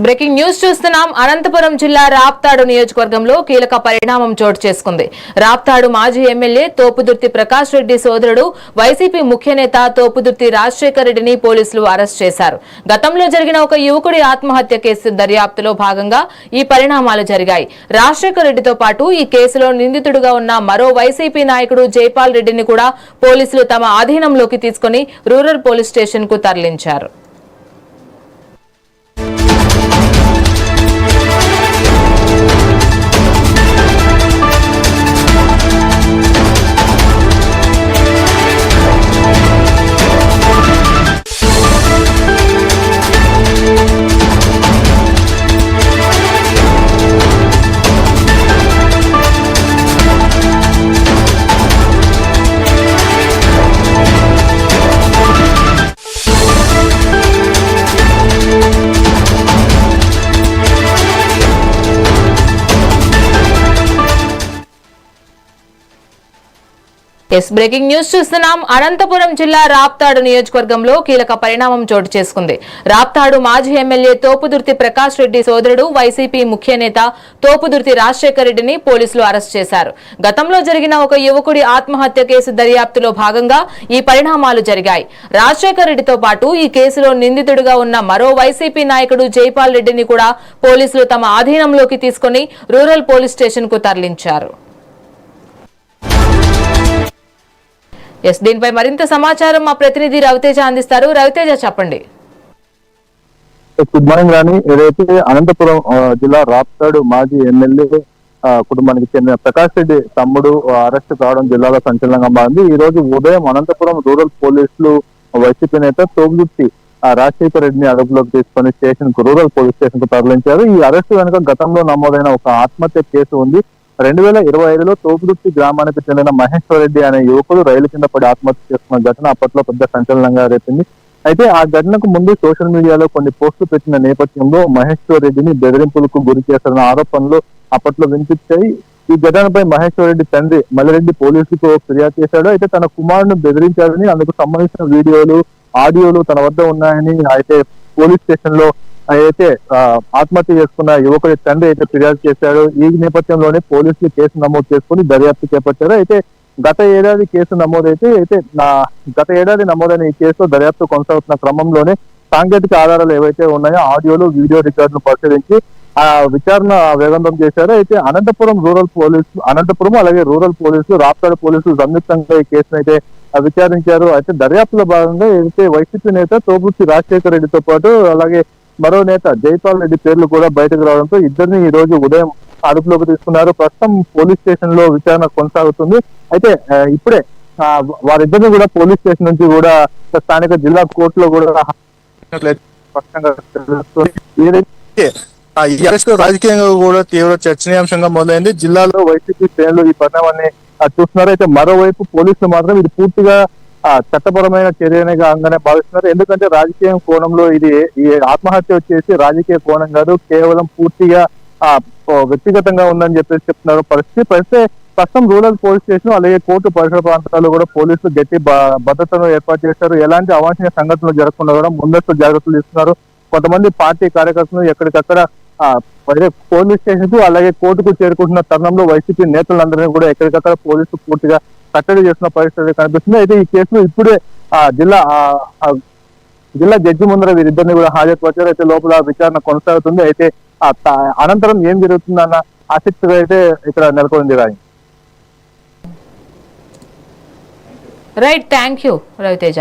Breaking news చూస్తున్నాం. అనంతపురం జిల్లా రాప్తాడు నియోజకవర్గంలో కీలక పరిణామం చోటు చేసుకుంది. రాప్తాడు మాజీ ఎమ్మెల్యే తోపుదుర్తి ప్రకాష్ రెడ్డి సోదరుడు వైసీపీ ముఖ్య నేత తోపుదుర్తి రాజశేఖర్ రెడ్డిని పోలీసులు అరెస్ట్ చేశారు. గతంలో జరిగిన ఒక యువకుడి ఆత్మహత్య కేసు దర్యాప్తులో భాగంగా ఈ పరిణామాలు జరిగాయి. రాజశేఖర్ రెడ్డితో పాటు ఈ కేసులో నిందితుడిగా ఉన్న మరో వైసీపీ నాయకుడు జైపాల్ రెడ్డిని కూడా పోలీసులు తమ ఆధీనంలోకి తీసుకుని రూరల్ పోలీస్ స్టేషన్ కు తరలించారు. బ్రేకింగ్ న్యూస్ చూస్తున్నాం. అనంతపురం జిల్లా రాప్తాడు నియోజకవర్గంలో కీలక పరిణామం చోటు చేసుకుంది. రాప్తాడు మాజీ ఎమ్మెల్యే తోపుదుర్తి ప్రకాష్ రెడ్డి సోదరుడు వైసీపీ ముఖ్య నేత తోపుదుర్తి రాజశేఖర్ రెడ్డిని పోలీసులు అరెస్ట్ చేశారు. గతంలో జరిగిన ఒక యువకుడి ఆత్మహత్య కేసు దర్యాప్తులో భాగంగా ఈ పరిణామాలు జరిగాయి. రాజశేఖర్ రెడ్డితో పాటు ఈ కేసులో నిందితుడిగా ఉన్న మరో వైసీపీ నాయకుడు జైపాల్ రెడ్డిని కూడా పోలీసులు తమ ఆధీనంలోకి తీసుకుని రూరల్ పోలీస్ స్టేషన్ కు తరలించారు. దీనిపై మరింత సమాచారం మా ప్రతినిధి రవితేజ అందిస్తారు. రవితేజ, చెప్పండి. గుడ్ మార్నింగ్ రాణి. ఏదైతే అనంతపురం జిల్లా రాప్తాడు మాజీ ఎమ్మెల్యే కుటుంబానికి చెందిన ప్రకాష్ రెడ్డి తమ్ముడు అరెస్ట్ కావడం జిల్లాలో సంచలనంగా మారింది. ఈ రోజు ఉదయం అనంతపురం రూరల్ పోలీసులు వైసీపీ నేత తోపుదుర్తి రాజశేఖర్ రెడ్డిని అదుపులోకి తీసుకుని రూరల్ పోలీస్ స్టేషన్ కు తరలించారు. ఈ అరెస్టు వెనుక గతంలో నమోదైన ఒక ఆత్మహత్య కేసు ఉంది. 2025లో తోపుదుర్తి గ్రామానికి చెందిన మహేశ్వర్ రెడ్డి అనే యువకుడు రైలు కింద పడి ఆత్మహత్య చేసుకున్న ఘటన అప్పట్లో పెద్ద సంచలనంగా రేపింది. అయితే ఆ ఘటనకు ముందు సోషల్ మీడియాలో కొన్ని పోస్టులు పెట్టిన నేపథ్యంలో మహేశ్వర్ రెడ్డిని బెదిరింపులకు గురి చేస్తున్న ఆరోపణలు అప్పట్లో వినిపించాయి. ఈ ఘటనపై మహేశ్వర్ రెడ్డి తండ్రి మల్లిరెడ్డి పోలీసులకు ఫిర్యాదు చేశాడు. అయితే తన కుమారుడు బెదిరించాడని, అందుకు సంబంధించిన వీడియోలు ఆడియోలు తన వద్ద ఉన్నాయని అయితే పోలీస్ స్టేషన్ లో అయితే ఆత్మహత్య చేసుకున్న యువకుడి తండ్రి అయితే ఫిర్యాదు చేశాడు. ఈ నేపథ్యంలోనే పోలీసులు కేసు నమోదు చేసుకుని దర్యాప్తు చేపట్టారు. అయితే గత ఏడాది నమోదైన ఈ కేసులో దర్యాప్తు కొనసాగుతున్న క్రమంలోనే సాంకేతిక ఆధారాలు ఏవైతే ఉన్నాయో ఆడియోలు వీడియో రికార్డులు పరిశీలించి ఆ విచారణ వేగవంతం చేశారు. అయితే అనంతపురం అలాగే రూరల్ పోలీసులు రాప్తాడు పోలీసులు సంయుక్తంగా ఈ కేసును అయితే విచారించారు. అయితే దర్యాప్తులో భాగంగా ఏదైతే వైసీపీ నేత తోపుదుర్తి రాజశేఖర్ రెడ్డితో పాటు అలాగే మరో నేత జైపాల్ రెడ్డి పేర్లు కూడా బయటకు రావడంతో ఇద్దరిని ఈ రోజు ఉదయం అదుపులోకి తీసుకున్నారు. ప్రస్తుతం పోలీస్ స్టేషన్ లో విచారణ కొనసాగుతుంది. అయితే ఇప్పుడే వారిద్దరిని కూడా పోలీస్ స్టేషన్ నుంచి కూడా స్థానిక జిల్లా కోర్టులో కూడా స్పష్టంగా తెలుస్తుంది. ఏదైతే ఈ అరెస్ట్ రాజకీయంగా కూడా తీవ్ర చర్చనీయాంశంగా మొదలైంది. జిల్లాలో వైసీపీ శ్రేణులు ఈ పరిణామాన్ని చూస్తున్నారు. అయితే మరోవైపు పోలీసులు మాత్రం ఇది పూర్తిగా చట్టపరమైన చర్యగా భావిస్తున్నారు. ఎందుకంటే రాజకీయ కోణంలో ఈ ఆత్మహత్య వచ్చేసి రాజకీయ కోణం కాదు, కేవలం పూర్తిగా వ్యక్తిగతంగా ఉందని చెప్పేసి చెప్తున్నారు. ప్రస్తుతం రూరల్ పోలీస్ స్టేషన్ అలాగే కోర్టు పరిసర ప్రాంతాల్లో కూడా పోలీసులు గట్టి భద్రతను ఏర్పాటు చేశారు. ఎలాంటి అవాంఛనీయ సంఘటనలు జరగకుండా కూడా ముందస్తు జాగ్రత్తలు తీసుకున్నారు. కొంతమంది పార్టీ కార్యకర్తలు ఎక్కడికక్కడ పోలీస్ స్టేషన్ కు అలాగే కోర్టుకు చేరుకుంటున్న తరుణంలో వైసీపీ నేతలందరినీ కూడా ఎక్కడికక్కడ పోలీసులు పూర్తిగా కట్టడి చేసిన పరిస్థితి కనిపిస్తుంది. అయితే ఈ కేసులో ఇప్పుడే జిల్లా జడ్జి ముందర వీరిద్దరిని కూడా హాజరుపరిచారు. అయితే లోపల విచారణ కొనసాగుతుంది. అయితే అనంతరం ఏం జరుగుతుందన్న ఆసక్తిగా అయితే ఇక్కడ నెలకొంది. Right, thank you Raviteja.